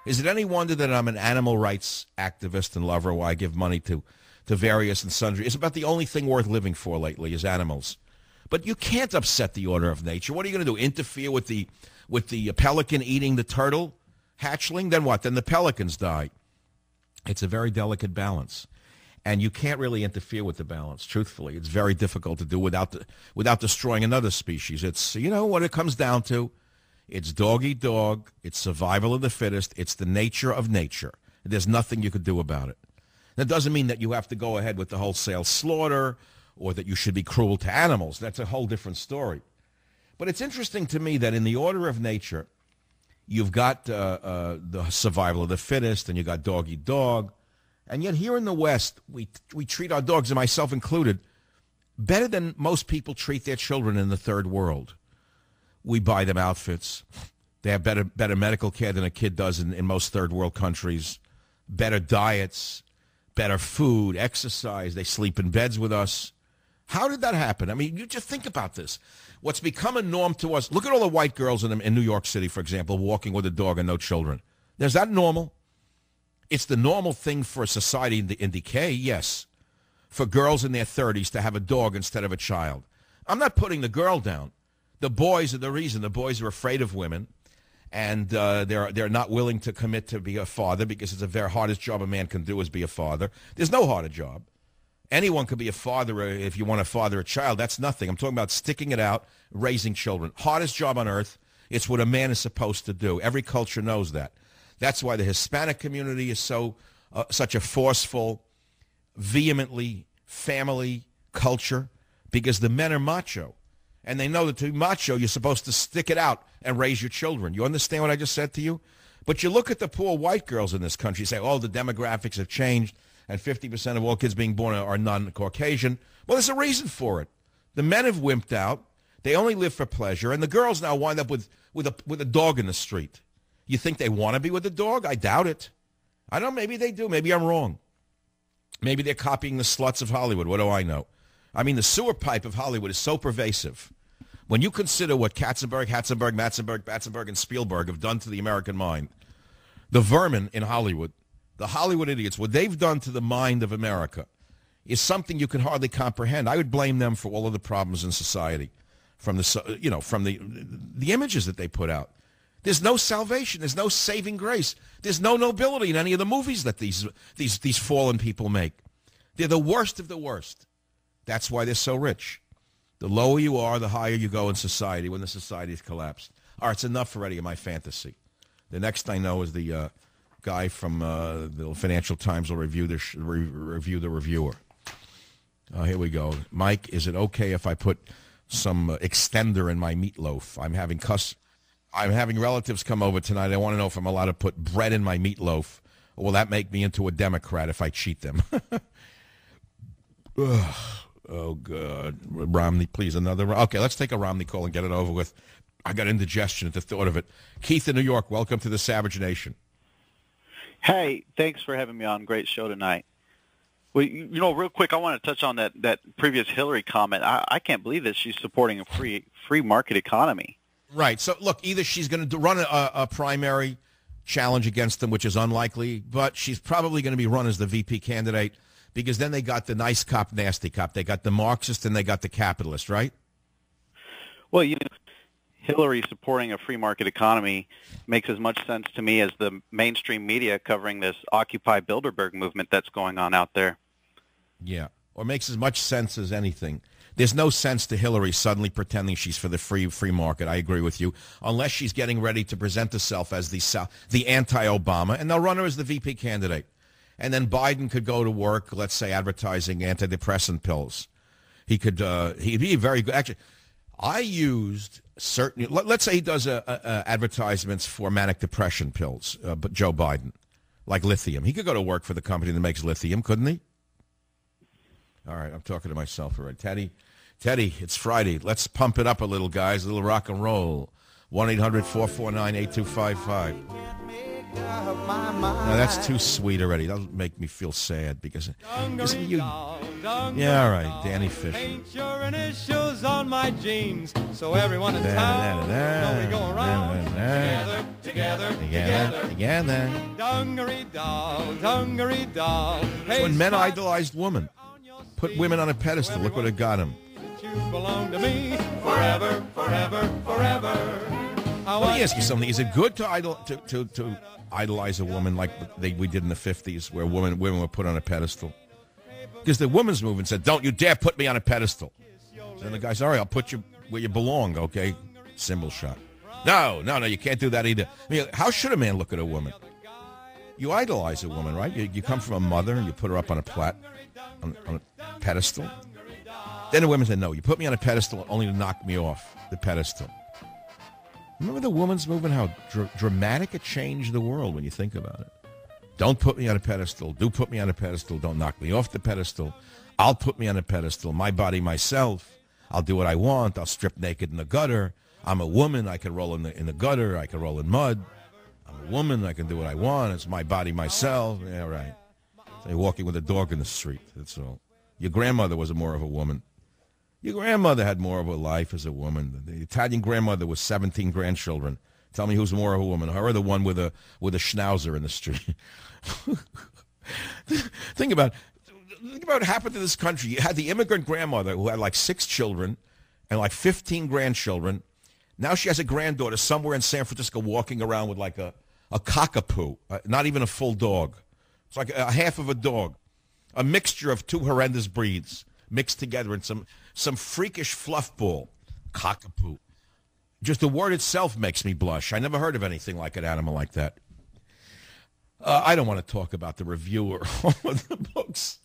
Is it any wonder that I'm an animal rights activist and lover, why I give money to various and sundry? It's about the only thing worth living for lately is animals. But you can't upset the order of nature. What are you going to do, interfere with the pelican eating the turtle hatchling? Then what? Then the pelicans die. It's a very delicate balance. And you can't really interfere with the balance, truthfully. It's very difficult to do without destroying another species. It's, what it comes down to. It's dog eat dog. It's survival of the fittest. It's the nature of nature. There's nothing you could do about it. That doesn't mean that you have to go ahead with the wholesale slaughter or that you should be cruel to animals. That's a whole different story. But it's interesting to me that in the order of nature, you've got the survival of the fittest, and you got dog eat dog. And yet here in the West, we treat our dogs, and myself included, better than most people treat their children in the third world. We buy them outfits. They have better medical care than a kid does in most third world countries, better diets, better food, exercise. They sleep in beds with us. How did that happen? I mean, you just think about this. What's become a norm to us, look at all the white girls in New York City, for example, walking with a dog and no children. Is that normal? It's the normal thing for a society in decay, yes. For girls in their 30s to have a dog instead of a child. I'm not putting the girl down. The boys are the reason. The boys are afraid of women, and they're not willing to commit to be a father because it's the very hardest job a man can do is be a father. There's no harder job. Anyone could be a father if you want to father a child. That's nothing. I'm talking about sticking it out, raising children. Hardest job on earth. It's what a man is supposed to do. Every culture knows that. That's why the Hispanic community is such a forceful, vehemently family culture, because the men are macho. And they know that to be macho, you're supposed to stick it out and raise your children. You understand what I just said to you? But you look at the poor white girls in this country, you say, oh, the demographics have changed, and 50% of all kids being born are non-Caucasian. Well, there's a reason for it. The men have wimped out. They only live for pleasure. And the girls now wind up with a dog in the street. You think they want to be with a dog? I doubt it. I don't know. Maybe they do. Maybe I'm wrong. Maybe they're copying the sluts of Hollywood. What do I know? I mean, the sewer pipe of Hollywood is so pervasive. When you consider what Katzenberg, Hatzenberg, Matzenberg, Batzenberg, and Spielberg have done to the American mind, the vermin in Hollywood, the Hollywood idiots, what they've done to the mind of America is something you can hardly comprehend. I would blame them for all of the problems in society, from the images that they put out. There's no salvation. There's no saving grace. There's no nobility in any of the movies that these fallen people make. They're the worst of the worst. That's why they're so rich. The lower you are, the higher you go in society when the society has collapsed. All right, it's enough already of my fantasy. The next I know is the guy from the Financial Times will review the reviewer. Here we go. Mike, is it okay if I put some extender in my meatloaf? I'm having relatives come over tonight. I want to know if I'm allowed to put bread in my meatloaf, or will that make me into a Democrat if I cheat them? Oh, God. Romney, please, another. Okay, let's take a Romney call and get it over with. I got indigestion at the thought of it. Keith in New York, welcome to the Savage Nation. Hey, thanks for having me on. Great show tonight. Well, real quick, I want to touch on that previous Hillary comment. I can't believe that she's supporting a free market economy. Right. So, look, either she's going to run a primary challenge against them, which is unlikely, but she's probably going to be run as the VP candidate, because then they got the nice cop, nasty cop. They got the Marxist and they got the capitalist, right? Well, Hillary supporting a free market economy makes as much sense to me as the mainstream media covering this Occupy Bilderberg movement that's going on out there. Yeah, or makes as much sense as anything. There's no sense to Hillary suddenly pretending she's for the free market. I agree with you. Unless she's getting ready to present herself as the anti-Obama, and they'll run her as the VP candidate. And then Biden could go to work, let's say, advertising antidepressant pills. He'd be very good. Actually, I used certain, let's say he does advertisements for manic depression pills, but Joe Biden, like lithium. He could go to work for the company that makes lithium, couldn't he? All right, I'm talking to myself already. Teddy, it's Friday. Let's pump it up a little, guys, a little rock and roll. 1-800-449-8255. No, that's too sweet already. That'll make me feel sad because you Yeah, all right, Danny Fisher. Paint your initials on my jeans, so everyone in town know we go around together. Dungaree doll. So when men idolized women, put women on a pedestal, look what it got them. You belong to me forever. Let me ask you something. Is it good to idolize a woman like we did in the 50s, where women were put on a pedestal? Because the women's movement said, don't you dare put me on a pedestal. So then the guy's, all right, I'll put you where you belong, okay? Symbol shot. No, you can't do that either. I mean, how should a man look at a woman? You idolize a woman, right? You come from a mother, and you put her up on a pedestal. Then the women said, no, you put me on a pedestal only to knock me off the pedestal. Remember the women's movement, how dramatic it changed the world when you think about it. Don't put me on a pedestal. Do put me on a pedestal. Don't knock me off the pedestal. I'll put me on a pedestal. My body, myself. I'll do what I want. I'll strip naked in the gutter. I'm a woman. I can roll in the gutter. I can roll in mud. I'm a woman. I can do what I want. It's my body, myself. Yeah, right. So you're walking with a dog in the street. That's all. Your grandmother was more of a woman. Your grandmother had more of a life as a woman. The Italian grandmother with 17 grandchildren. Tell me who's more of a woman, her or the one with a schnauzer in the street. Think about what happened to this country. You had the immigrant grandmother who had like 6 children and like 15 grandchildren. Now she has a granddaughter somewhere in San Francisco walking around with like a cockapoo, not even a full dog. It's like a half of a dog, a mixture of 2 horrendous breeds mixed together in some freakish fluff ball, cockapoo. Just the word itself makes me blush. I never heard of anything like an animal like that. I don't want to talk about the reviewer of the books.